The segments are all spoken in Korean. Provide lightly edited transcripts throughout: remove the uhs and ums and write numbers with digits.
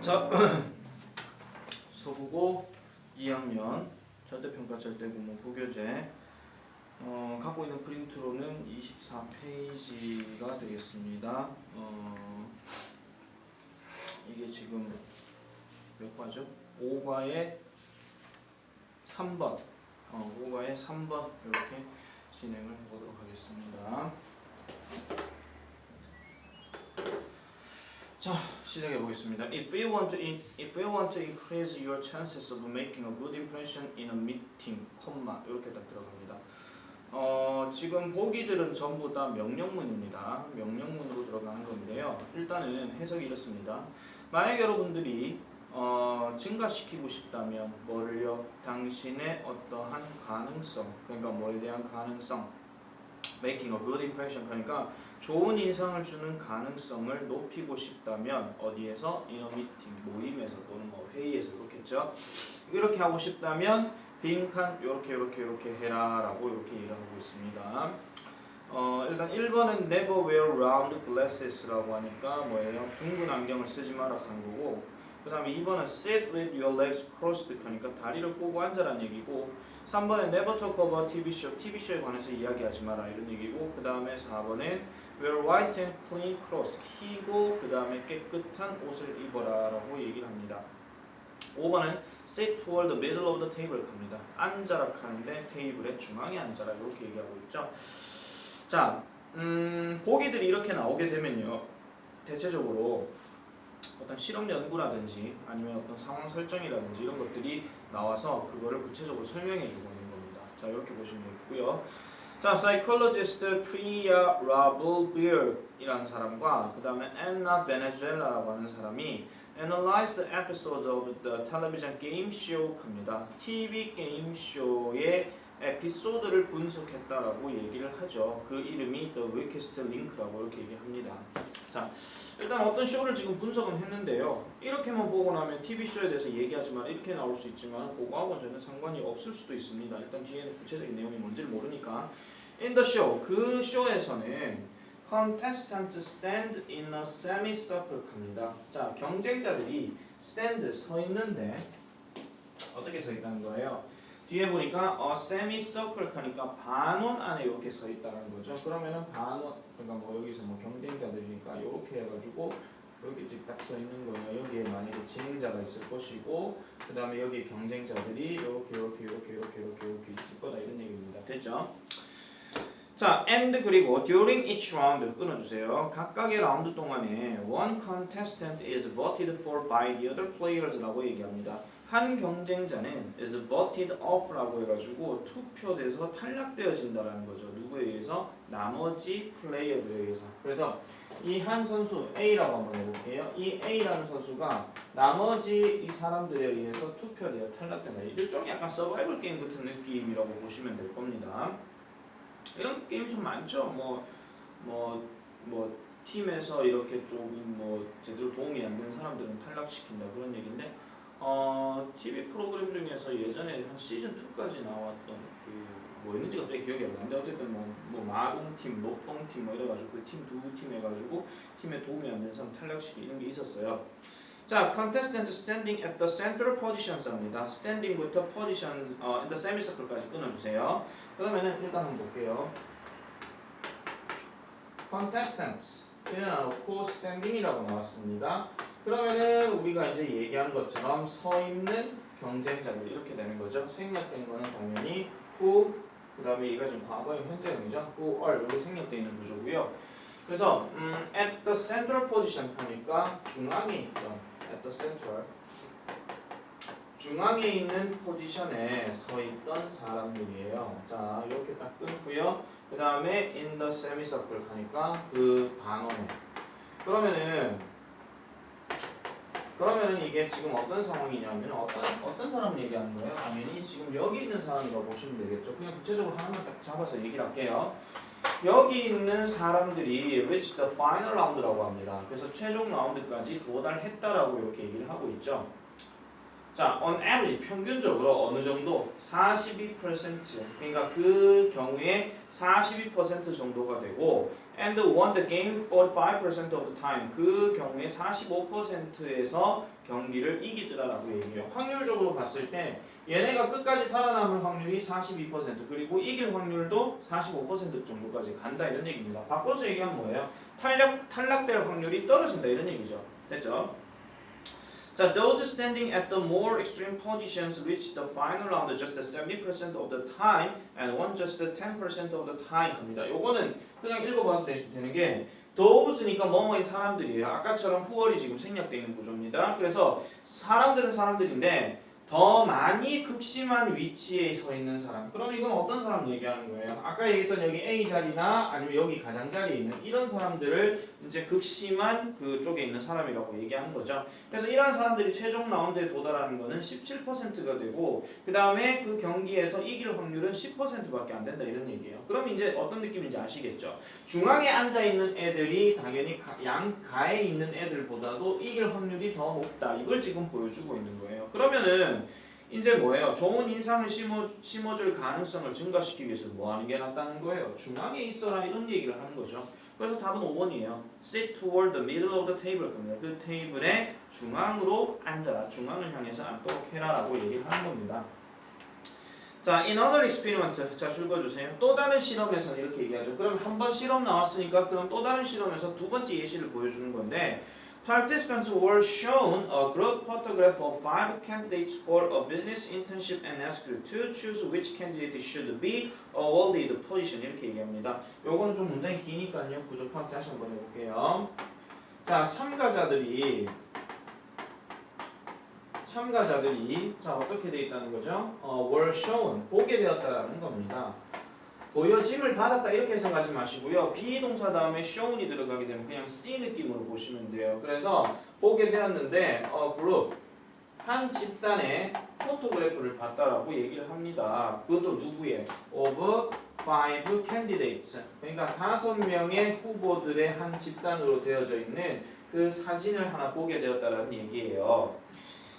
자, 서국어 2학년 절대평가 절대구문 부교재 갖고 있는 프린트로는 24페이지가 되겠습니다. 이게 지금 몇 과죠? 5과의 3번 5과의 3번 이렇게 진행을 해보도록 하겠습니다. 자, 시작해 보겠습니다. If you want to increase your chances of making a good impression in a meeting, 이렇게 딱 들어갑니다. 지금 보기들은 전부 다 명령문입니다. 명령문으로 들어가는 건데요. 일단은 해석이 이렇습니다. 만약 여러분들이 증가시키고 싶다면 뭐를요? 당신의 어떠한 가능성, 그러니까 뭐에 대한 가능성, making a good impression, 그러니까 좋은 인상을 주는 가능성을 높이고 싶다면 어디에서? in a meeting, 모임에서 또는 뭐 회의에서 그렇겠죠. 이렇게 하고 싶다면 빈칸 요렇게 해라 라고 이렇게 얘기를 하고 있습니다. 일단 1번은 never wear round glasses라고 하니까 뭐예요? 둥근 안경을 쓰지 마라 하는 거고, 그 다음에 2번은 sit with your legs crossed 하니까 다리를 꼬고 앉아라는 얘기고, 3번에 never talk about TV show, TV쇼에 관해서 이야기하지 마라 이런 얘기고, 그 다음에 4번엔 wear white and clean clothes, 희고 그 다음에 깨끗한 옷을 입어라 라고 얘기를 합니다. 5번은 sit toward the middle of the table 합니다. 앉아라 하는데 테이블의 중앙에 앉아라 이렇게 얘기하고 있죠. 자, 보기들이 이렇게 나오게 되면요, 대체적으로 어떤 실험 연구라든지 아니면 어떤 상황 설정이라든지 이런 것들이 나와서 그거를 구체적으로 설명해 주고 있는 겁니다. 자, 이렇게 보시면 되겠고요. 자, psychologist Priya Ravalbir이라는 사람과 그 다음에 Anna Venezuela라고 하는 사람이 analyze the episodes of the television game show 합니다. TV 게임 쇼의 에피소드를 분석했다라고 얘기를 하죠. 그 이름이 The Weakest Link라고 이렇게 얘기합니다. 자, 일단 어떤 쇼를 지금 분석은 했는데요. 이렇게만 보고 나면 TV 쇼에 대해서 얘기하지만 이렇게 나올 수 있지만 그거하고는 전혀 상관이 없을 수도 있습니다. 일단 뒤에는 구체적인 내용이 뭔지를 모르니까. In the show, 그 쇼에서는 contestants stand in a semicircle 합니다. 자, 경쟁자들이 stand, 서 있는데 어떻게 서 있다는 거예요? 뒤에 보니까 semicircle 하니까 반원 안에 이렇게 서 있다는 거죠. 그러면은 반원, 그러니까 뭐 여기서 뭐 경쟁자들이니까 이렇게 해가지고 여기 딱 서 있는 거예요. 여기에 만약에 진행자가 있을 것이고, 그 다음에 여기 경쟁자들이 이렇게 있을 거다 이런 얘기입니다. 됐죠? 자, and 그리고 during each round 끊어주세요. 각각의 라운드 동안에 one contestant is voted for by the other players라고 얘기합니다. 한 경쟁자는 is voted off라고 해가지고 투표돼서 탈락되어진다라는 거죠. 누구에 의해서? 나머지 플레이어들에 의해서. 그래서 이 한 선수 A라고 한번 해볼게요. 이 A라는 선수가 나머지 이 사람들에 의해서 투표되어 탈락된다. 이게 좀 약간 서바이벌 게임 같은 느낌이라고 보시면 될 겁니다. 이런 게임 좀 많죠. 뭐 팀에서 이렇게 조금 뭐 제대로 도움이 안 된 사람들은 탈락시킨다 그런 얘기인데, TV 프로그램 중에서 예전에 한 시즌 2까지 나왔던 그 뭐였는지 갑자기 기억이 안 나는데, 어쨌든 뭐 마동팀, 녹동팀 뭐 이래가지고 그 팀 두 팀 해가지고 팀에 도움이 안 된 사람 탈락시키 이런 게 있었어요. 자, contestant standing at the central positions 합니다. standing부터 position, in the semicircle까지 끊어주세요. 그러면은 일단 한번 볼게요. contestants 일어나놓고 standing이라고 나왔습니다. 그러면은 우리가 이제 얘기한 것처럼 서 있는 경쟁자들 이렇게 되는 거죠. 생략된 거는 당연히 who, 그 다음에 이가 지금 과거형 현재형이죠. who are 여기 생략되어 있는 구조고요. 그래서 at the central position 하니까 중앙에 있던 at the central, 중앙에 있는 포지션에 서 있던 사람들이에요. 자, 이렇게 딱 끊고요. 그 다음에 in the semicircle 하니까 그 반원에. 그러면은 이게 지금 어떤 상황이냐면 어떤 사람 얘기하는 거예요? 당연히 지금 여기 있는 사람이라고 보시면 되겠죠. 그냥 구체적으로 하나만 딱 잡아서 얘기를 할게요. 여기 있는 사람들이 reach the final round라고 합니다. 그래서 최종 라운드까지 도달했다라고 이렇게 얘기를 하고 있죠. 자, on average 평균적으로 어느 정도 42% 그러니까 그 경우에 42% 정도가 되고 and won the game 45% of the time 그 경우에 45%에서 경기를 이기더라라고 얘기해요. 확률적으로 봤을 때 얘네가 끝까지 살아남을 확률이 42% 그리고 이길 확률도 45% 정도까지 간다 이런 얘기입니다. 바꿔서 얘기하면 뭐예요? 탈락될 확률이 떨어진다 이런 얘기죠. 됐죠? 자, those standing at the more extreme positions reach the final round just 70% of the time and won just 10% of the time 합니다. 요거는 그냥 읽어봐도 되는 게 those니까 뭐뭐인 사람들이에요. 아까처럼 who얼이 지금 생략되어 있는 구조입니다. 그래서 사람들은 사람들인데 더 많이 극심한 위치에 서 있는 사람. 그럼 이건 어떤 사람 얘기하는 거예요? 아까 얘기했던 여기 A 자리나 아니면 여기 가장자리에 있는 이런 사람들을 이제 극심한 그쪽에 있는 사람이라고 얘기하는 거죠. 그래서 이러한 사람들이 최종 라운드에 도달하는 거는 17%가 되고 그 다음에 그 경기에서 이길 확률은 10%밖에 안 된다 이런 얘기예요. 그럼 이제 어떤 느낌인지 아시겠죠? 중앙에 앉아 있는 애들이 당연히 양가에 있는 애들보다도 이길 확률이 더 높다. 이걸 지금 보여주고 있는 거예요. 그러면은 이제 뭐예요? 좋은 인상을 심어줄 가능성을 증가시키기 위해서 뭐 하는 게 낫다는 거예요? 중앙에 있어라 이런 얘기를 하는 거죠. 그래서 답은 5번이에요. Sit toward the middle of the table 겁니다. 그 테이블의 중앙으로 앉아라. 중앙을 향해서 앉도록 해라라고 얘기를 하는 겁니다. 자, in other experiment. 자, 줄 거주세요. 또 다른 실험에서는 이렇게 얘기하죠. 그럼 한 번 실험 나왔으니까 그럼 또 다른 실험에서 두 번째 예시를 보여주는 건데 Participants were shown a group photograph of 5 candidates for a business internship and asked to choose which candidate should be awarded position 이렇게 얘기합니다. 요거는 좀 문장이 기니까요. 구조 파악 다시 한번 해볼게요. 자, 참가자들이 자 어떻게 돼 있다는 거죠? were shown 보게 되었다라는 겁니다. 보여짐을 받았다 이렇게 생각하지 마시고요. 비동사 다음에 shown이 들어가게 되면 그냥 see 느낌으로 보시면 돼요. 그래서 보게 되었는데 그룹 한 집단의 포토그래프를 봤다라고 얘기를 합니다. 그것도 누구의? of 5 candidates. 그러니까 5명의 후보들의 한 집단으로 되어져 있는 그 사진을 하나 보게 되었다라는 얘기예요.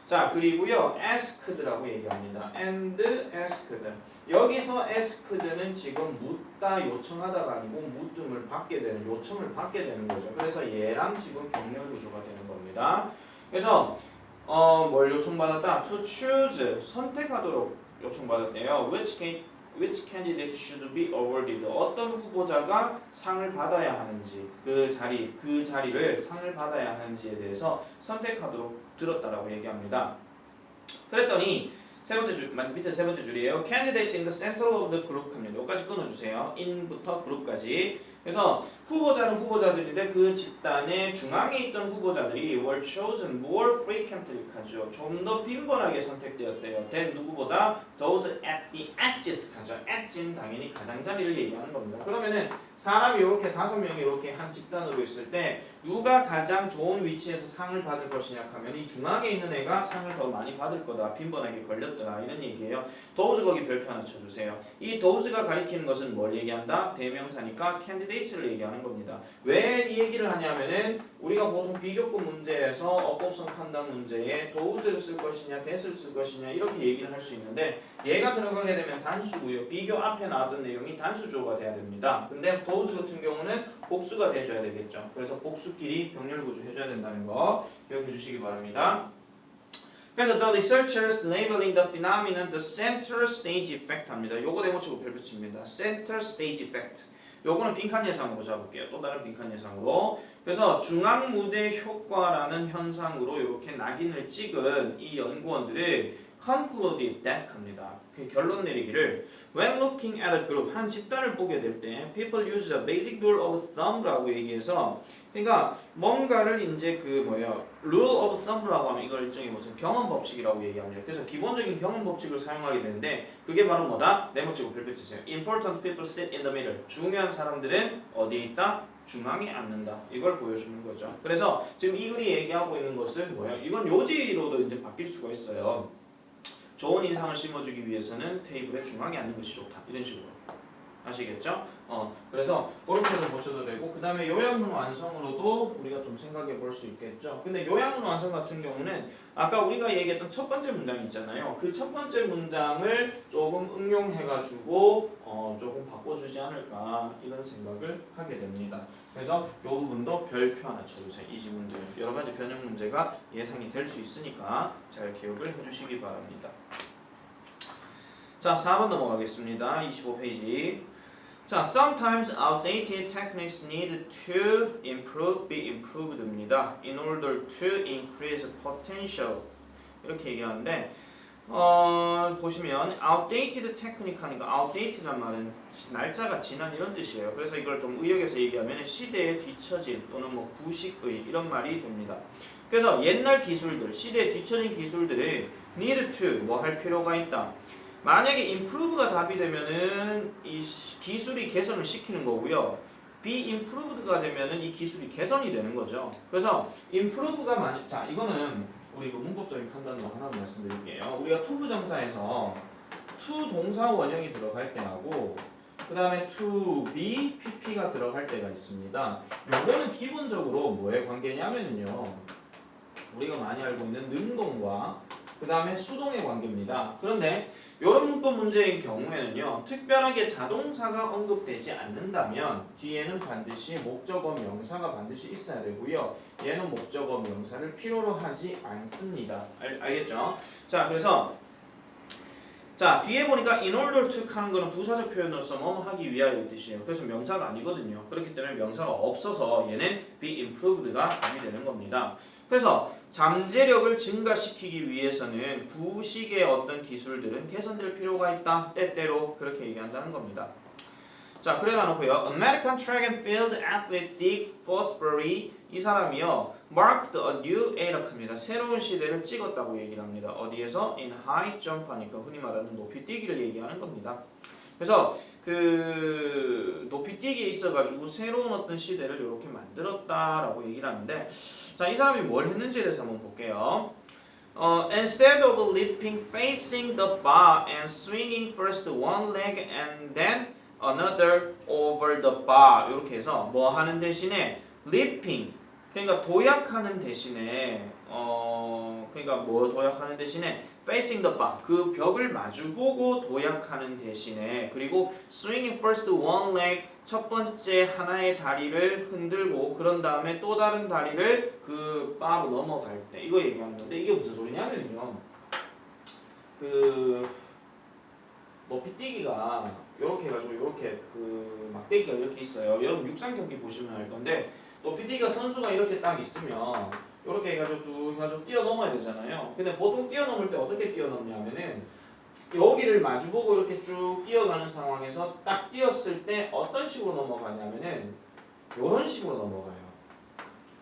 자, 그리고요 asked라고 얘기합니다. and asked. 여기서 asked는 지금 묻다 요청하다가 아니고 묻음을 받게 되는 요청을 받게 되는 거죠. 그래서 얘랑 지금 병렬 구조가 되는 겁니다. 그래서 뭘 요청받았다? to choose 선택하도록 요청받았대요. which candidate should be awarded. 어떤 후보자가 상을 받아야 하는지 그 자리를 상을 받아야 하는지에 대해서 선택하도록 들었다라고 얘기합니다. 그랬더니 밑에 세 번째 줄이에요. Candidates in the center of the group 합니다. 여기까지 끊어주세요. in부터 group까지. 그래서 후보자는 후보자들인데 그 집단의 중앙에 있던 후보자들이 were chosen more frequently 하죠. 좀 더 빈번하게 선택되었대요. than 누구보다 those at the edges 하죠. edge는 당연히 가장자리를 얘기하는 겁니다. 그러면은 사람이 이렇게 5명이 이렇게 한 집단으로 있을 때 누가 가장 좋은 위치에서 상을 받을 것이냐 하면 이 중앙에 있는 애가 상을 더 많이 받을 거다. 빈번하게 걸렸더라. 이런 얘기예요. those 거기 별표 하나 쳐주세요. 이 those가 가리키는 것은 뭘 얘기한다? 대명사니까 candidates를 얘기하는 겁니다. 왜 이 얘기를 하냐면은 우리가 보통 비교급 문제에서 어법성 판단 문제에 those를 쓸 것이냐 that을 쓸 것이냐 이렇게 얘기를 할 수 있는데 얘가 들어가게 되면 단수고요. 비교 앞에 나왔던 내용이 단수 주어가 돼야 됩니다. 근데 those 같은 경우는 복수가 돼줘야 되겠죠. 그래서 복수끼리 병렬 구조 해줘야 된다는 거 기억해 주시기 바랍니다. 그래서 the researchers labeling the phenomenon the center stage effect 합니다. 요거 네모치고 별표 칩니다. center stage effect. 요거는 빈칸 예상으로 잡을게요. 또 다른 빈칸 예상으로. 그래서 중앙 무대 효과라는 현상으로 이렇게 낙인을 찍은 이 연구원들이 concluded that 합니다. 그 결론 내리기를 when looking at a group 한 집단을 보게 될 때 people use a basic rule of thumb라고 얘기해서 그러니까 뭔가를 이제 rule of thumb라고 하면 이걸 일종의 무슨 경험 법칙이라고 얘기합니다. 그래서 기본적인 경험 법칙을 사용하게 되는데 그게 바로 뭐다? 네모치고 별표 치세요. Important people sit in the middle. 중요한 사람들은 어디에 있다? 중앙에 앉는다. 이걸 보여주는 거죠. 그래서 지금 이 글이 얘기하고 있는 것은 뭐예요? 이건 요지로도 이제 바뀔 수가 있어요. 좋은 인상을 심어주기 위해서는 테이블의 중앙에 앉는 것이 좋다. 이런 식으로. 아시겠죠? 그래서 그렇게도 보셔도 되고 그 다음에 요약문 완성으로도 우리가 좀 생각해 볼 수 있겠죠. 근데 요약문 완성 같은 경우는 아까 우리가 얘기했던 첫 번째 문장 있잖아요. 그 첫 번째 문장을 조금 응용해가지고 조금 바꿔주지 않을까 이런 생각을 하게 됩니다. 그래서 이 부분도 별표 하나 쳐주세요. 이 지문들 여러 가지 변형 문제가 예상이 될 수 있으니까 잘 기억을 해주시기 바랍니다. 자, 4번 넘어가겠습니다. 25페이지. 자, sometimes outdated techniques need to be improved입니다. In order to increase potential. 이렇게 얘기하는데 보시면 outdated technique 하니까 outdated란 말은 날짜가 지난 이런 뜻이에요. 그래서 이걸 좀 의역에서 얘기하면 시대에 뒤처진 또는 뭐 구식의 이런 말이 됩니다. 그래서 옛날 기술들, 시대에 뒤처진 기술들이 need to 뭐 할 필요가 있다. 만약에 improve가 답이 되면은 이 기술이 개선을 시키는 거고요. be improved가 되면은 이 기술이 개선이 되는 거죠. 그래서 improve가 자 이거는 우리 그 문법적인 판단으로 하나 말씀드릴게요. 우리가 to 부정사에서 to 동사 원형이 들어갈 때하고 그 다음에 to be pp가 들어갈 때가 있습니다. 요거는 기본적으로 뭐의 관계냐면요. 우리가 많이 알고 있는 능동과 그 다음에 수동의 관계입니다. 그런데 이런 문법 문제의 경우에는요. 특별하게 자동사가 언급되지 않는다면 뒤에는 반드시 목적어 명사가 반드시 있어야 되고요. 얘는 목적어 명사를 필요로 하지 않습니다. 알겠죠? 자, 그래서 자 뒤에 보니까 in order to 하는 거는 부사적 표현으로서 뭐 하기 위하여의 뜻이에요. 그래서 명사가 아니거든요. 그렇기 때문에 명사가 없어서 얘는 be improved가 답이 되는 겁니다. 그래서 잠재력을 증가시키기 위해서는 구식의 어떤 기술들은 개선될 필요가 있다. 때때로 그렇게 얘기한다는 겁니다. 자, 그래다 놓고요. American track and field athlete Dick Fosbury 이 사람이요. marked a new era입니다. 새로운 시대를 찍었다고 얘기를 합니다. 어디에서? in high jump 하니까 흔히 말하는 높이 뛰기를 얘기하는 겁니다. 그래서 그 높이 뛰기에 있어가지고 새로운 어떤 시대를 이렇게 만들었다라고 얘기를 하는데 자, 이 사람이 뭘 했는지에 대해서 한번 볼게요. Instead of leaping facing the bar and swinging first one leg and then another over the bar 이렇게 해서 뭐 하는 대신에 leaping 그러니까 도약하는 대신에 그러니까 뭐 도약하는 대신에 facing the bar 그 벽을 마주보고 도약하는 대신에 그리고 swinging first one leg 첫 번째 하나의 다리를 흔들고 그런 다음에 또 다른 다리를 그 바로 넘어갈 때 이거 얘기하는 건데 이게 무슨 소리냐면요 그 높이 뛰기가 이렇게 해가지고 이렇게 그 막대기가 이렇게 있어요. 여러분 육상 경기 보시면 알 건데 높이 뛰기가 선수가 이렇게 딱 있으면 이렇게 해가지고 쭉 해가지고 뛰어넘어야 되잖아요. 근데 보통 뛰어넘을 때 어떻게 뛰어넘냐면은 여기를 마주보고 이렇게 쭉 뛰어가는 상황에서 딱 뛰었을 때 어떤 식으로 넘어가냐면은 이런 식으로 넘어가요.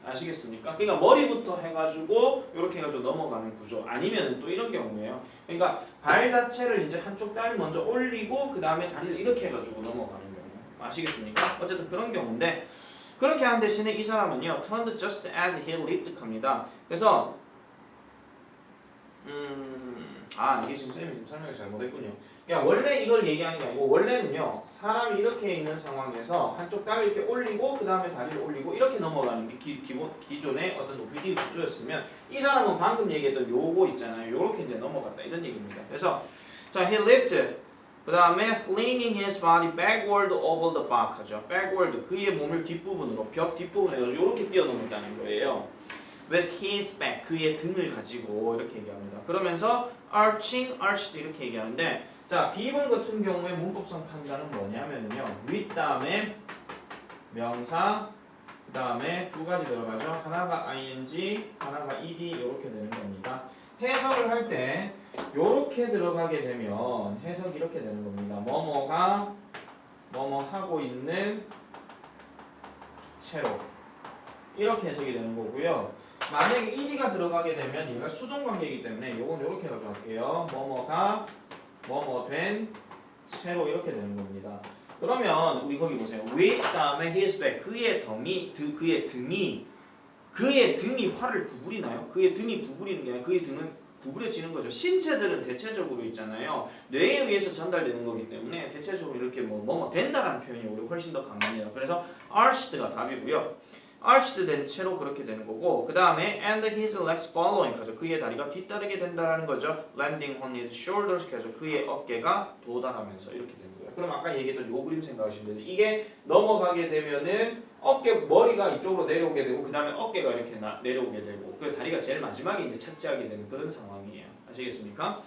아시겠습니까? 그러니까 머리부터 해가지고 이렇게 해가지고 넘어가는 구조 아니면 또 이런 경우예요. 그러니까 발 자체를 이제 한쪽 다리 먼저 올리고 그 다음에 다리를 이렇게 해가지고 넘어가는 경우 아시겠습니까? 어쨌든 그런 경우인데 그렇게 한 대신에 이 사람은요 turned just as he leaped 합니다. 그래서 이게 지금 쌤이 지금 설명을 잘못했군요. 그러니까 원래 이걸 얘기하는 게 아니고 원래는요 사람이 이렇게 있는 상황에서 한쪽 다리를 이렇게 올리고 그 다음에 다리를 올리고 이렇게 넘어가는 게 기존의 어떤 높이뛰기 구조였으면 이 사람은 방금 얘기했던 요거 있잖아요. 요렇게 이제 넘어갔다 이런 얘기입니다. 그래서 자 he leaped 그 다음에 flinging his body backward over the bar 하죠. backward 그의 몸을 뒷부분으로 벽 뒷부분에 이렇게 뛰어넘는다는 거예요. with his back 그의 등을 가지고 이렇게 얘기합니다. 그러면서 arch도 이렇게 얘기하는데 자 B번 같은 경우에 문법상 판단은 뭐냐면요 with 다음에 명사 그 다음에 두 가지 들어가죠. 하나가 ing 하나가 ed 이렇게 되는 겁니다. 해석을 할 때 이렇게 들어가게 되면 해석이 이렇게 되는 겁니다. 뭐뭐가 뭐뭐 하고 있는 채로 이렇게 해석이 되는 거고요. 만약에 ed가 들어가게 되면 얘가 수동 관계이기 때문에 이건 이렇게 가져갈게요. 뭐뭐가 뭐뭐 된 채로 이렇게 되는 겁니다. 그러면 우리 거기 보세요. with 다음에 his back 그의 등이 활을 구부리나요? 그의 등이 구부리는 게 아니라 그의 등은 구부려지는 거죠. 신체들은 대체적으로 있잖아요. 뇌에 의해서 전달되는 거기 때문에 대체적으로 이렇게 뭐뭐 된다라는 표현이 우리 훨씬 더 강합니다. 그래서 arched가 답이고요. arched 된 채로 그렇게 되는 거고 그 다음에 and his legs following 하죠. 그의 다리가 뒤따르게 된다라는 거죠. landing on his shoulders 해서 그의 어깨가 도달하면서 이렇게 되는 거예요. 그럼 아까 얘기했던 요 그림 생각하시면 되죠. 이게 넘어가게 되면은 어깨 머리가 이쪽으로 내려오게 되고 그 다음에 어깨가 이렇게 내려오게 되고 그 다리가 제일 마지막에 이제 착지하게 되는 그런 상황이에요. 아시겠습니까?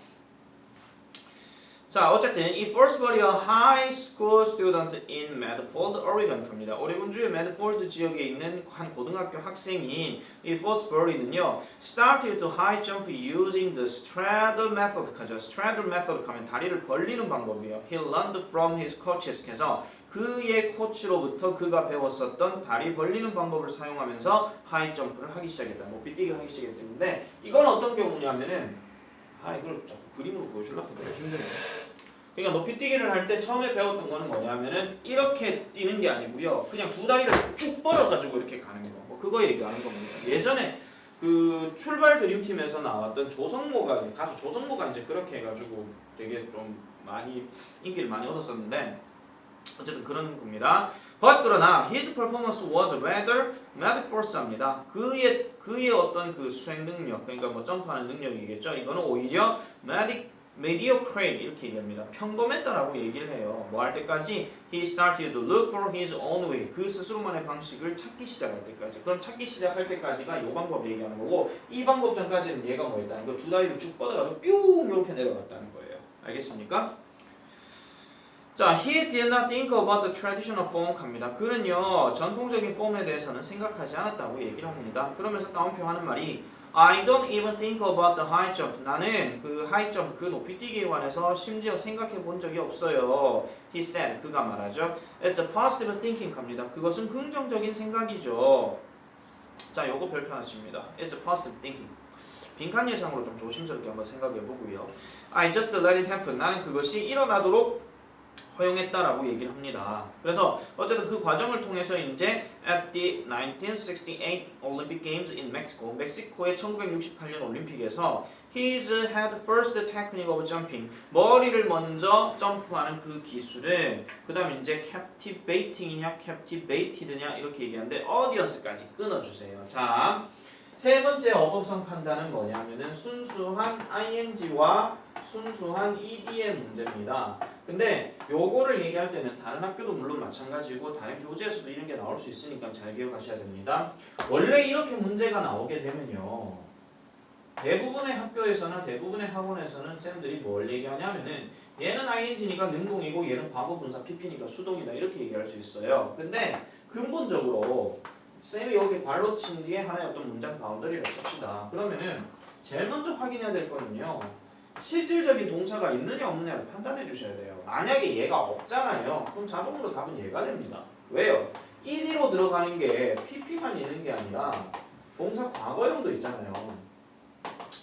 자, 어쨌든 이 Forsberry, a high school student in Medford, Oregon 갑니다. 오레곤주의 메드포드 지역에 있는 한 고등학교 학생인 이 Forsberry는요, started to high jump using the straddle method 하죠. straddle method 하면 다리를 벌리는 방법이에요. He learned from his coaches. 그래서 그의 코치로부터 그가 배웠었던 다리 벌리는 방법을 사용하면서 하이 점프를 하기 시작했다. 높이 뛰기를 하기 시작했는데 이건 어떤 경우냐면은 이걸 자꾸 그림으로 보여주려고 되게 힘드네요. 그러니까 높이 뛰기를 할 때 처음에 배웠던 거는 뭐냐면은 이렇게 뛰는 게 아니고요. 그냥 두 다리를 쭉 뻗어가지고 이렇게 가는 거. 뭐 그거 얘기하는 겁니다. 예전에 그 출발 드림팀에서 나왔던 조성모가 가수 조성모가 이제 그렇게 해가지고 되게 좀 많이 인기를 많이 얻었었는데 어쨌든 그런 겁니다. But 그러나 his performance was rather mediocre입니다. 그의 어떤 그 수행 능력, 그러니까 뭐 점프하는 능력이겠죠. 이거는 오히려 mediocre 이렇게 얘기합니다. 평범했다라고 얘기를 해요. 뭐 할 때까지 he started to look for his own way. 그 스스로만의 방식을 찾기 시작할 때까지. 그럼 찾기 시작할 때까지가 이 방법 얘기하는 거고 이 방법 전까지는 얘가 뭐였다는 거 두 다리를 쭉 뻗어가지고 뿅 이렇게 내려갔다는 거예요. 알겠습니까? 자, he did not think about the traditional form 갑니다. 그는요 전통적인 폼에 대해서는 생각하지 않았다고 얘기를 합니다. 그러면서 따옴표 하는 말이 I don't even think about the high jump. 나는 그 high jump, 그 높이 뛰기에 관해서 심지어 생각해 본 적이 없어요. He said, 그가 말하죠. It's a positive thinking 갑니다. 그것은 긍정적인 생각이죠. 자, 요거 별표하십니다. It's a positive thinking. 빈칸 예상으로 좀 조심스럽게 한번 생각해 보고요. I just let it happen. 나는 그것이 일어나도록 허용했다라고 얘기를 합니다. 그래서 어쨌든 그 과정을 통해서 이제 at the 1968 Olympic Games in Mexico, 멕시코의 1968년 올림픽에서 his had first technique of jumping, 머리를 먼저 점프하는 그 기술은 그 다음에 이제 captivating이냐 captivated냐 이렇게 얘기하는데 audience까지 끊어주세요. 자, 세 번째 어법성 판단은 뭐냐면은 순수한 ing와 순수한 ed의 문제입니다. 근데 요거를 얘기할 때는 다른 학교도 물론 마찬가지고 다른 교재에서도 이런 게 나올 수 있으니까 잘 기억하셔야 됩니다. 원래 이렇게 문제가 나오게 되면요. 대부분의 학교에서나 대부분의 학원에서는 쌤들이 뭘 얘기하냐면은 얘는 ing니까 능동이고 얘는 과거분사 pp니까 수동이다 이렇게 얘기할 수 있어요. 근데 근본적으로 쌤이 여기 발로 친 뒤에 하나의 어떤 문장 바운더리를 씁시다. 그러면은 제일 먼저 확인해야 될 거는요. 실질적인 동사가 있느냐 없느냐를 판단해 주셔야 돼요. 만약에 얘가 없잖아요. 그럼 자동으로 답은 얘가 됩니다. 왜요? ed로 들어가는 게 pp만 있는 게 아니라 동사 과거형도 있잖아요.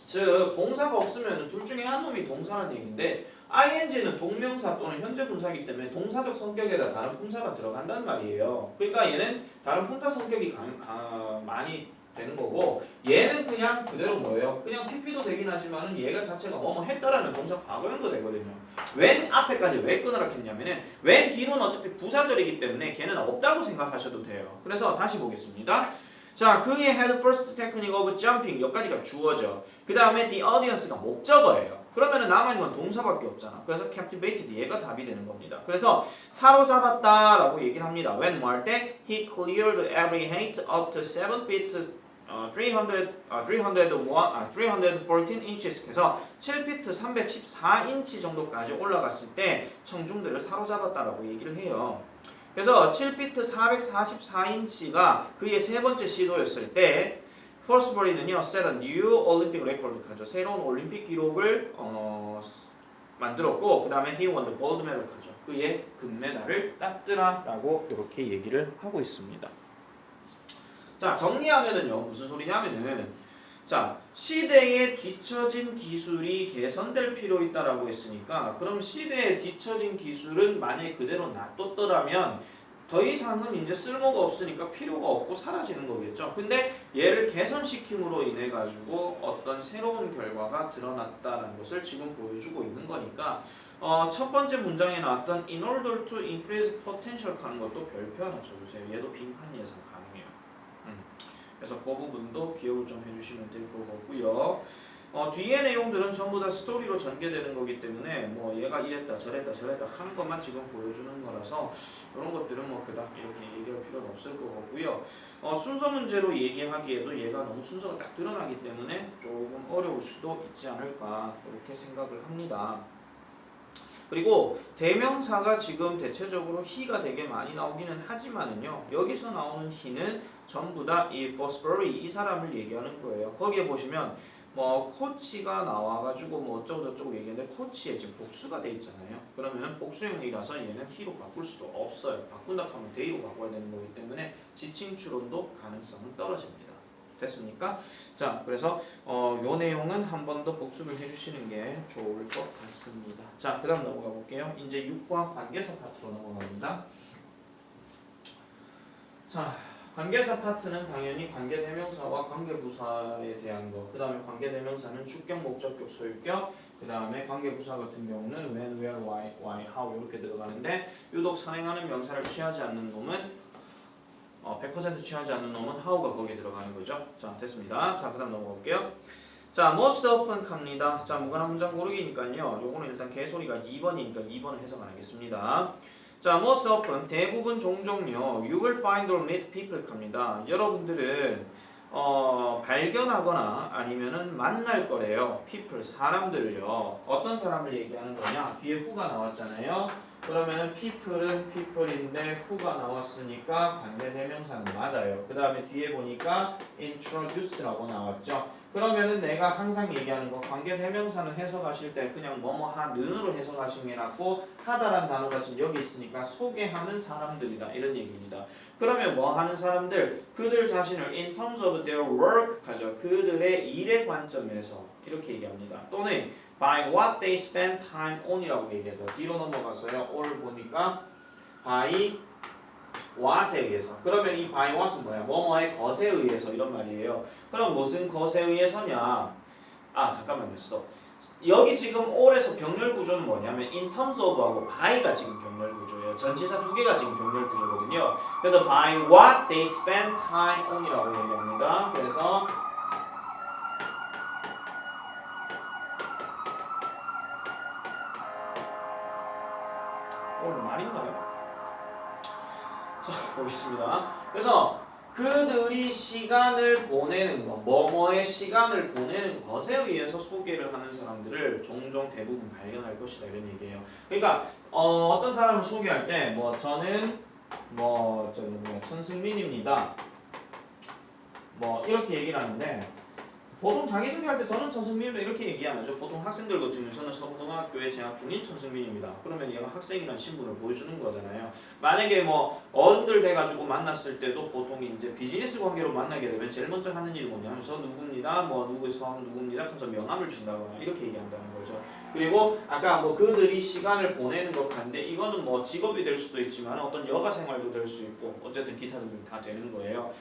즉 동사가 없으면 둘 중에 한 놈이 동사라는 얘기인데 ing는 동명사 또는 현재 분사이기 때문에 동사적 성격에다 다른 품사가 들어간단 말이에요. 그러니까 얘는 다른 품사 성격이 많이 되는 거고 얘는 그냥 그대로 뭐예요? 그냥 pp도 되긴 하지만은 얘가 자체가 뭐뭐 했다라는 동사 과거형도 되거든요. when 앞에까지 왜 끊으라 했냐면은 when 뒤로는 어차피 부사절이기 때문에 걔는 없다고 생각하셔도 돼요. 그래서 다시 보겠습니다. 자, 그의 had first technique of jumping 여기까지가 주어죠. 그 다음에 the audience가 목적어예요. 그러면은 남아있는 건 동사밖에 없잖아. 그래서 captivated 얘가 답이 되는 겁니다. 그래서 사로잡았다라고 얘기를 합니다. when 뭐 할 때 he cleared every height up to 7 feet 314 inches 해서 7피트 314인치 정도까지 올라갔을 때 청중들을 사로잡았다라고 얘기를 해요. 그래서 7피트 444인치가 그의 세 번째 시도였을 때 Forsberry는요, set a new Olympic record 하죠. 새로운 올림픽 기록을 만들었고 그 다음에 he won the gold medal 하죠. 그의 금메달을 땄더라라고 이렇게 얘기를 하고 있습니다. 자, 정리하면은요 무슨 소리냐면은 자, 시대에 뒤처진 기술이 개선될 필요 있다라고 했으니까 그럼 시대에 뒤처진 기술은 만약에 그대로 놔뒀더라면 더 이상은 이제 쓸모가 없으니까 필요가 없고 사라지는 거겠죠. 근데 얘를 개선시킴으로 인해 가지고 어떤 새로운 결과가 드러났다는 것을 지금 보여주고 있는 거니까 첫 번째 문장에 나왔던 in order to increase potential 하는 것도 별표 하나 쳐주세요. 얘도 빈칸 예상 가능해요. 그래서 그 부분도 기억을 좀 해주시면 될 것 같고요. 뒤에 내용들은 전부 다 스토리로 전개되는 거기 때문에 뭐 얘가 이랬다 저랬다 하는 것만 지금 보여주는 거라서 이런 것들은 뭐 그닥 이렇게 얘기할 필요는 없을 것 같고요. 순서 문제로 얘기하기에도 얘가 너무 순서가 딱 드러나기 때문에 조금 어려울 수도 있지 않을까 이렇게 생각을 합니다. 그리고 대명사가 지금 대체적으로 he가 되게 많이 나오기는 하지만은요, 여기서 나오는 he는 전부 다 이 Fosbury 이 사람을 얘기하는 거예요. 거기에 보시면 뭐 코치가 나와가지고 뭐 어쩌고 저쩌고 얘기했는데 코치에 지금 복수가 돼 있잖아요. 그러면 복수형이라서 얘는 he로 바꿀 수도 없어요. 바꾼다 하면 they로 바꿔야 되는 거기 때문에 지칭 추론도 가능성은 떨어집니다. 됐습니까? 자, 그래서 요 내용은 한 번 더 복습을 해주시는 게 좋을 것 같습니다. 자, 그 다음 넘어가 볼게요. 이제 6과 관계사 파트로 넘어갑니다. 자, 관계사 파트는 당연히 관계대명사와 관계부사에 대한 거, 그 다음에 관계대명사는 주격, 목적격, 소유격, 그 다음에 관계부사 같은 경우는 when, where, why, how 이렇게 들어가는데 유독 산행하는 명사를 취하지 않는 놈은 100% 취하지 않는 놈은 how가 거기에 들어가는 거죠. 자, 됐습니다. 자, 그 다음 넘어갈게요. 자, most often 갑니다. 자, 무관한 문장 고르기니까요. 요거는 일단 개소리가 2번이니까 2번 해석 안 하겠습니다. 자, most often 대부분 종종요. You will find or meet people 갑니다. 여러분들은 발견하거나 아니면은 만날 거래요. people 사람들을요. 어떤 사람을 얘기하는 거냐? 뒤에 who가 나왔잖아요. 그러면은 people은 people인데 who가 나왔으니까 관계대명사는 맞아요. 그 다음에 뒤에 보니까 introduce라고 나왔죠. 그러면은 내가 항상 얘기하는 거 관계대명사는 해석하실 때 그냥 뭐뭐 하는으로 해석하시는 게 낫고 하다란 단어가 지금 여기 있으니까 소개하는 사람들이다 이런 얘기입니다. 그러면 뭐 하는 사람들? 그들 자신을 in terms of their work 하죠. 그들의 일의 관점에서 이렇게 얘기합니다. 또는 by what they spend time on이라고 얘기하죠. 뒤로 넘어가서요. all 보니까 by what에 의해서. 그러면 이 by what은 뭐야? 뭐뭐의 것에 의해서 이런 말이에요. 그럼 무슨 것에 의해서냐? 아 잠깐만요. stop. 여기 지금 all에서 병렬 구조는 뭐냐면 in terms of하고 by가 지금 병렬 구조예요. 전치사 두 개가 지금 병렬 구조거든요. 그래서 by what they spend time on이라고 얘기합니다. 그래서 오늘 말인가요? 자, 보겠습니다. 그래서 그들이 시간을 보내는 것, 뭐뭐의 시간을 보내는 것에 의해서 소개를 하는 사람들을 종종 대부분 발견할 것이다 이런 얘기예요. 그러니까 어떤 사람을 소개할 때 뭐 저는 뭐 천승민입니다. 뭐 이렇게 얘기를 하는데 보통 자기소개할 때 저는 천승민입니다 이렇게 얘기 안 하죠. 보통 학생들 같은 경우는 저는 서울고등학교에 재학 중인 천승민입니다. 그러면 얘가 학생이라는 신분을 보여주는 거잖아요. 만약에 뭐 어른들 돼가지고 만났을 때도 보통 이제 비즈니스 관계로 만나게 되면 제일 먼저 하는 일이 뭐냐면 저 누구입니다. 뭐 누구의 성함 누구입니다. 하면서 명함을 준다거나 이렇게 얘기한다는 거죠. 그리고 아까 뭐 그들이 시간을 보내는 것 같은데 이거는 뭐 직업이 될 수도 있지만 어떤 여가 생활도 될 수 있고 어쨌든 기타 등등 다 되는 거예요.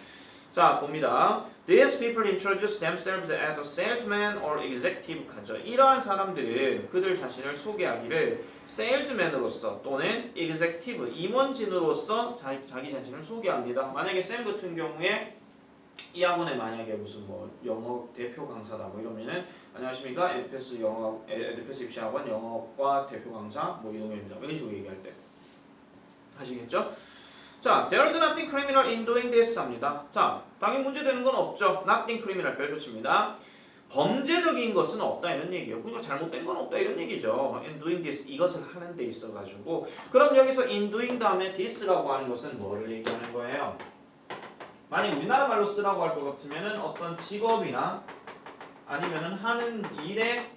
자 봅니다. These people introduce themselves as a salesman or executive 하죠. 이러한 사람들은 그들 자신을 소개하기를 salesman으로서 또는 executive 임원진으로서 자기 자신을 소개합니다. 만약에 쌤 같은 경우에 이 학원에 만약에 무슨 뭐 영어 대표 강사다 뭐 이러면은 안녕하십니까 에듀패스 입시학원 영어과 대표 강사 뭐 이동현입니다. 이런 식으로 얘기할 때 하시겠죠? 자, there's nothing criminal in doing this 합니다. 자, 당연히 문제되는 건 없죠. nothing criminal 별표칩니다. 범죄적인 것은 없다 이런 얘기예요. 그러니까 잘못된 건 없다 이런 얘기죠. in doing this 이것을 하는 데 있어 가지고 그럼 여기서 in doing 다음에 this라고 하는 것은 뭐를 얘기하는 거예요? 만약 우리나라 말로 쓰라고 할 것 같으면은 어떤 직업이나 아니면은 하는 일의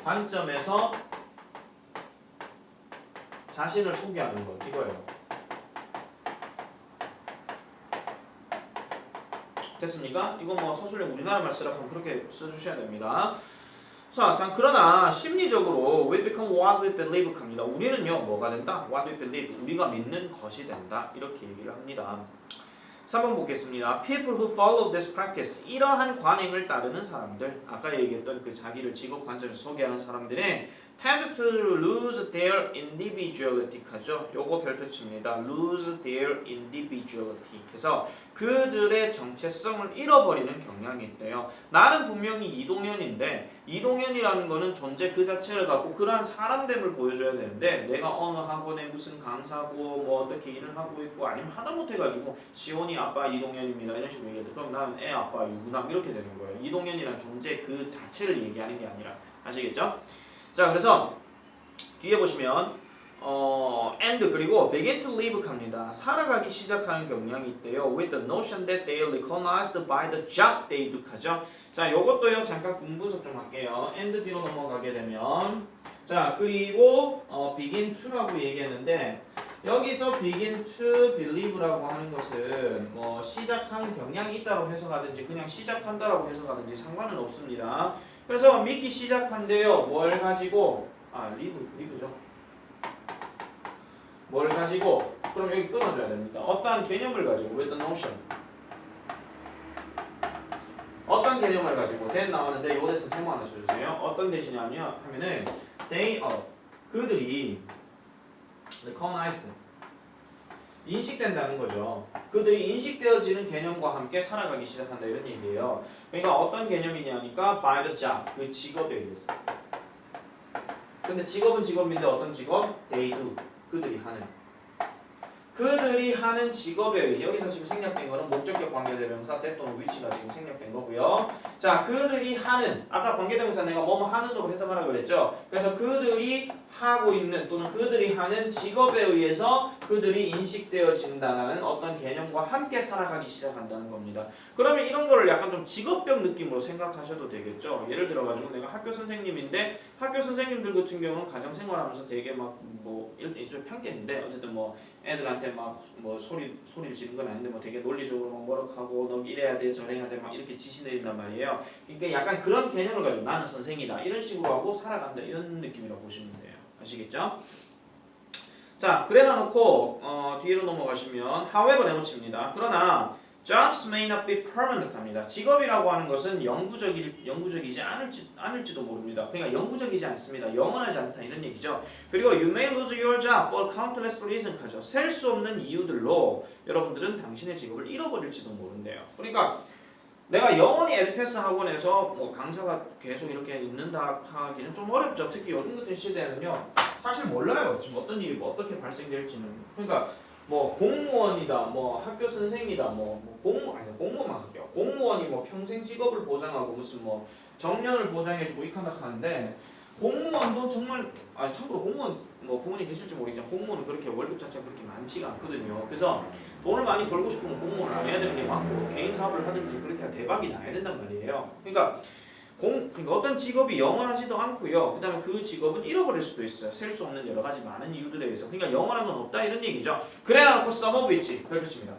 관점에서 자신을 소개하는 것 이거예요. 됐습니까? 이거 뭐 서술형 우리나라 말 쓰라고 하면 그렇게 써주셔야 됩니다. 자, 그러나 심리적으로 we become what we believe 합니다. 우리는요 뭐가 된다? what we believe. 우리가 믿는 것이 된다. 이렇게 얘기를 합니다. 3번 보겠습니다. People who follow this practice. 이러한 관행을 따르는 사람들. 아까 얘기했던 그 자기를 직업 관점에서 소개하는 사람들의 tend to lose their individuality 하죠. 요거 별표치입니다. lose their individuality. 그래서 그들의 정체성을 잃어버리는 경향이 있대요. 나는 분명히 이동현인데 이동현이라는 거는 존재 그 자체를 갖고 그러한 사람됨을 보여줘야 되는데 내가 어느 학원에 무슨 강사고 뭐 어떻게 일을 하고 있고 아니면 하다못해 가지고 지원이 아빠 이동현입니다 이런 식으로 얘기해도 그럼 나는 애 아빠 유부남 이렇게 되는 거예요. 이동현이라는 존재 그 자체를 얘기하는 게 아니라. 아시겠죠? 자, 그래서 뒤에 보시면 and 그리고 begin to live 합니다. 살아가기 시작하는 경향이 있대요. With the notion that they are recognized by the job they do 하죠. 자, 요것도요 잠깐 분분석 좀 할게요. and 뒤로 넘어가게 되면 자, 그리고 begin to라고 얘기했는데 여기서 begin to believe라고 하는 것은 뭐 시작하는 경향이 있다고 해석하든지 그냥 시작한다라고 해석하든지 상관은 없습니다. 그래서 믿기 시작한대요. 뭘 가지고? live죠. 뭘 가지고? 그럼 여기 끊어줘야 됩니다. 어떠한 개념을 가지고 with the notion. 어떤 개념을 가지고 then 나오는데 요 대신 세모 하나 써주세요. 어떤 대신이냐면 하면은 they 그들이 recognized 인식된다는 거죠. 그들이 인식되어지는 개념과 함께 살아가기 시작한다 이런 얘기예요. 그러니까 어떤 개념이냐니까 by the job 그 직업에 의해서. 근데 직업은 직업인데 어떤 직업? They do 그들이 하는 직업에 의해 여기서 지금 생략된 거는 목적격 관계대명사 that 또는 which가 지금 생략된 거고요. 자, 그들이 하는 아까 관계대명사 내가 뭐뭐 하는으로 해석하라고 그랬죠. 그래서 그들이 하고 있는 또는 그들이 하는 직업에 의해서 그들이 인식되어진다는 어떤 개념과 함께 살아가기 시작한다는 겁니다. 그러면 이런 거를 약간 좀 직업병 느낌으로 생각하셔도 되겠죠. 예를 들어가지고 내가 학교 선생님인데 학교 선생님들 같은 경우는 가정생활하면서 되게 막 뭐 일종의 편견인데 어쨌든 뭐 애들한테 막 뭐 소리를 지르는 건 아닌데 뭐 되게 논리적으로 막 뭐라고 너 이래야 돼 저래야 돼 막 이렇게 지시 내린단 말이에요. 그러니까 약간 그런 개념을 가지고 나는 선생이다 이런 식으로 하고 살아간다 이런 느낌이라고 보시면 돼요. 아시겠죠? 자, 그래 놔놓고 뒤로 넘어가시면 however 내놓칩니다. 그러나 jobs may not be permanent 합니다. 직업이라고 하는 것은 영구적이지 않을지도 모릅니다. 그러니까 영구적이지 않습니다. 영원하지 않다 이런 얘기죠. 그리고 you may lose your job for countless reasons 하죠. 셀 수 없는 이유들로 여러분들은 당신의 직업을 잃어버릴지도 모른대요. 그러니까 내가 영원히 에듀패스 학원에서 뭐 강사가 계속 이렇게 있는다 하기는 좀 어렵죠. 특히 요즘 같은 시대에는요. 사실 몰라요. 지금 어떤 일이 뭐 어떻게 발생될지는. 그러니까 뭐 공무원이다, 뭐 학교 선생이다, 공무원만 할게요. 공무원이 뭐 평생 직업을 보장하고 무슨 뭐 정년을 보장해주고 이칸다 하는데 공무원도 정말 참고로 공무원 뭐 부모님 계실지 모르겠지만 공무원은 그렇게 월급 자체가 그렇게 많지가 않거든요. 그래서 돈을 많이 벌고 싶으면 공무원을 안 해야 되는 게 많고 개인 사업을 하든지 그렇게 대박이 나야 된단 말이에요. 그러니까 어떤 직업이 영원하지도 않고요. 그 다음에 그 직업은 잃어버릴 수도 있어요. 셀 수 없는 여러 가지 많은 이유들에 의해서. 그러니까 영원한 건 없다 이런 얘기죠. 그래 놔놓고 some of which 별표칩니다.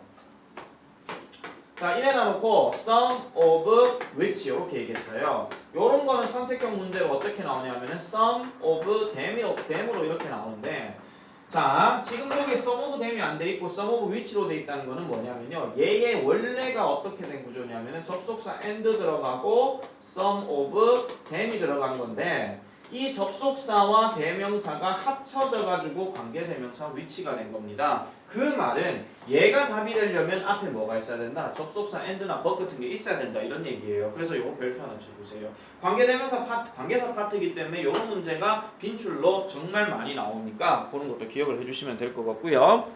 자, 이래 놔놓고 some of which 이렇게 얘기했어요. 요런 거는 선택형 문제로 어떻게 나오냐면은 some of them으로 이렇게 나오는데 자, 지금 여기 some of them이 안 돼 있고 some of which로 돼 있다는 거는 뭐냐면요. 얘의 원래가 어떻게 된 구조냐면은 접속사 and 들어가고 some of them이 들어간 건데 이 접속사와 대명사가 합쳐져 가지고 관계대명사 which가 된 겁니다. 그 말은 얘가 답이 되려면 앞에 뭐가 있어야 된다? 접속사 and나 but 같은 게 있어야 된다 이런 얘기예요. 그래서 이거 별표 하나 쳐주세요. 관계대명사 파트, 관계사 파트이기 때문에 이런 문제가 빈출로 정말 많이 나오니까 그런 것도 기억을 해주시면 될 것 같고요.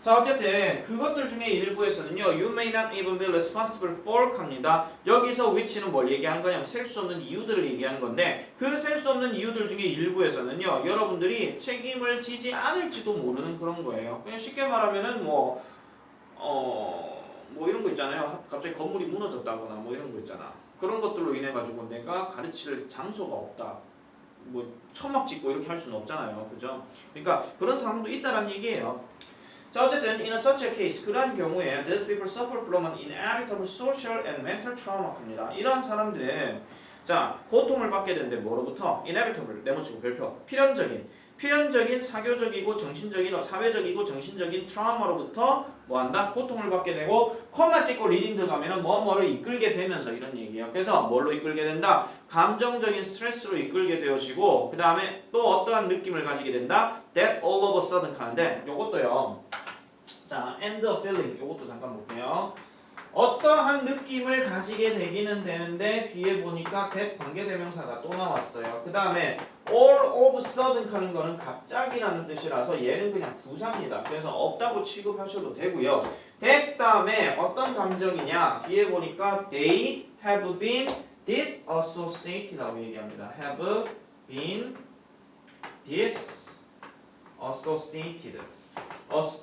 자, 어쨌든 그것들 중에 일부에서는요. You may not even be responsible for 합니다. 여기서 which는 뭘 얘기하는 거냐면 셀 수 없는 이유들을 얘기하는 건데 그 셀 수 없는 이유들 중에 일부에서는요. 여러분들이 책임을 지지 않을지도 모르는 그런 거예요. 그냥 쉽게 말하면은 뭐 이런 거 있잖아요. 갑자기 건물이 무너졌다거나 뭐 이런 거 있잖아. 그런 것들로 인해 가지고 내가 가르칠 장소가 없다. 뭐 천막 짓고 이렇게 할 수는 없잖아요. 그죠? 그러니까 그런 상황도 있다라는 얘기예요. 자, 어쨌든 in such a case 그러한 경우에 these people suffer from an inevitable social and mental trauma 합니다. 이러한 사람들은 자, 고통을 받게 되는데 뭐로부터? inevitable, 네모치고 별표. 필연적인 사교적이고 정신적이고 사회적이고 정신적인 트라우마로부터 뭐한다? 고통을 받게 되고 콤마 찍고 리딩 들어가면은 뭐뭐를 이끌게 되면서 이런 얘기예요. 그래서 뭘로 이끌게 된다? 감정적인 스트레스로 이끌게 되어지고 그 다음에 또 어떠한 느낌을 가지게 된다? That all of a sudden 하는데 요것도요. 자, and a feeling 요것도 잠깐 볼게요. 어떠한 느낌을 가지게 되기는 되는데 뒤에 보니까 that 관계대명사가 또 나왔어요. 그 다음에 all of a sudden 하는 거는 갑자기라는 뜻이라서 얘는 그냥 부사입니다. 그래서 없다고 취급하셔도 되고요. that 다음에 어떤 감정이냐 뒤에 보니까 they have been disassociated라고 얘기합니다. have been disassociated.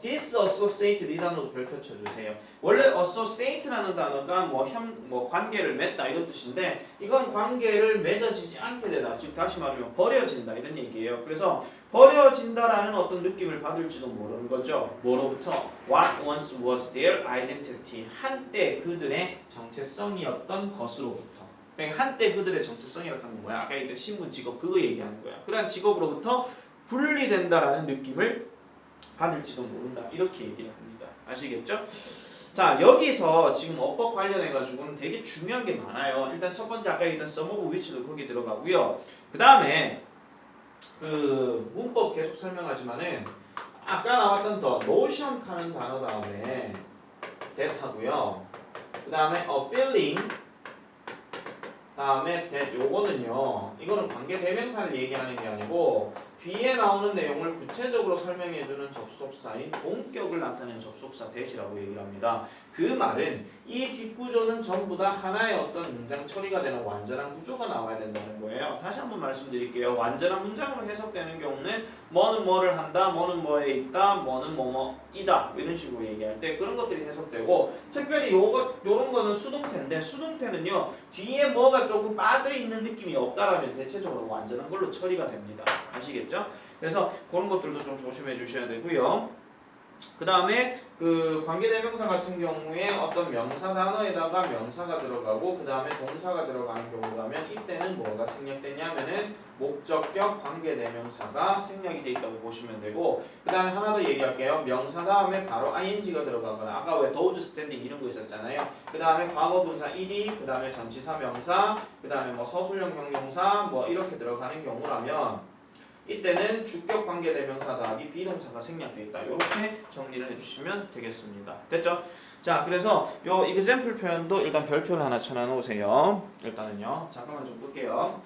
disassociated 이 단어도 별표 쳐주세요. 원래 associate라는 단어가 뭐 관계를 맺다 이런 뜻인데 이건 관계를 맺어지지 않게 되다. 즉 다시 말하면 버려진다 이런 얘기예요. 그래서 버려진다라는 어떤 느낌을 받을지도 모르는 거죠. 뭐로부터? What once was their identity. 한때 그들의 정체성이었던 것으로부터. 그러니까 한때 그들의 정체성이라고 하는 거야. 아까 얘기했던 신분, 직업 그거 얘기하는 거야. 그러한 직업으로부터 분리된다라는 느낌을 받을지도 모른다. 이렇게 얘기를 합니다. 아시겠죠? 자, 여기서 지금 어법 관련해가지고는 되게 중요한 게 많아요. 일단 첫 번째 아까 얘기했던 some of which도 거기 들어가고요. 그 다음에 그 문법 계속 설명하지만은 아까 나왔던 더 notion 하는 단어 다음에 that 하고요. 그 다음에 a feeling 다음에 that 요거는요. 이거는 관계 대명사를 얘기하는 게 아니고 뒤에 나오는 내용을 구체적으로 설명해주는 접속사인 본격을 나타내는 접속사 that이라고 얘기를 합니다. 그 말은 이 뒷구조는 전부 다 하나의 어떤 문장 처리가 되는 완전한 구조가 나와야 된다는 거예요. 다시 한번 말씀드릴게요. 완전한 문장으로 해석되는 경우는 뭐는 뭐를 한다, 뭐는 뭐에 있다, 뭐는 뭐뭐이다 이런 식으로 얘기할 때 그런 것들이 해석되고 특별히 요런 거는 수동태인데 수동태는요 뒤에 뭐가 조금 빠져있는 느낌이 없다라면 대체적으로 완전한 걸로 처리가 됩니다. 아시겠죠? 그래서 그런 것들도 좀 조심해 주셔야 되고요. 그 다음에 그 관계대명사 같은 경우에 어떤 명사 단어에다가 명사가 들어가고 그 다음에 동사가 들어가는 경우라면 이때는 뭐가 생략되냐면은 목적격 관계대명사가 생략이 돼 있다고 보시면 되고 그 다음에 하나 더 얘기할게요. 명사 다음에 바로 ing가 들어가거나 아까 왜 does, standing 이런 거 있었잖아요. 그 다음에 과거분사 ed, 그 다음에 전치사 명사, 그 다음에 뭐 서술형 형용사 뭐 이렇게 들어가는 경우라면 이때는 주격 관계대명사 더하기 비동사가 생략되어 있다. 이렇게 정리를 해주시면 되겠습니다. 됐죠? 자, 그래서 요 example 표현도 일단 별표를 하나 쳐놔 놓으세요. 일단은요. 잠깐만 좀 볼게요.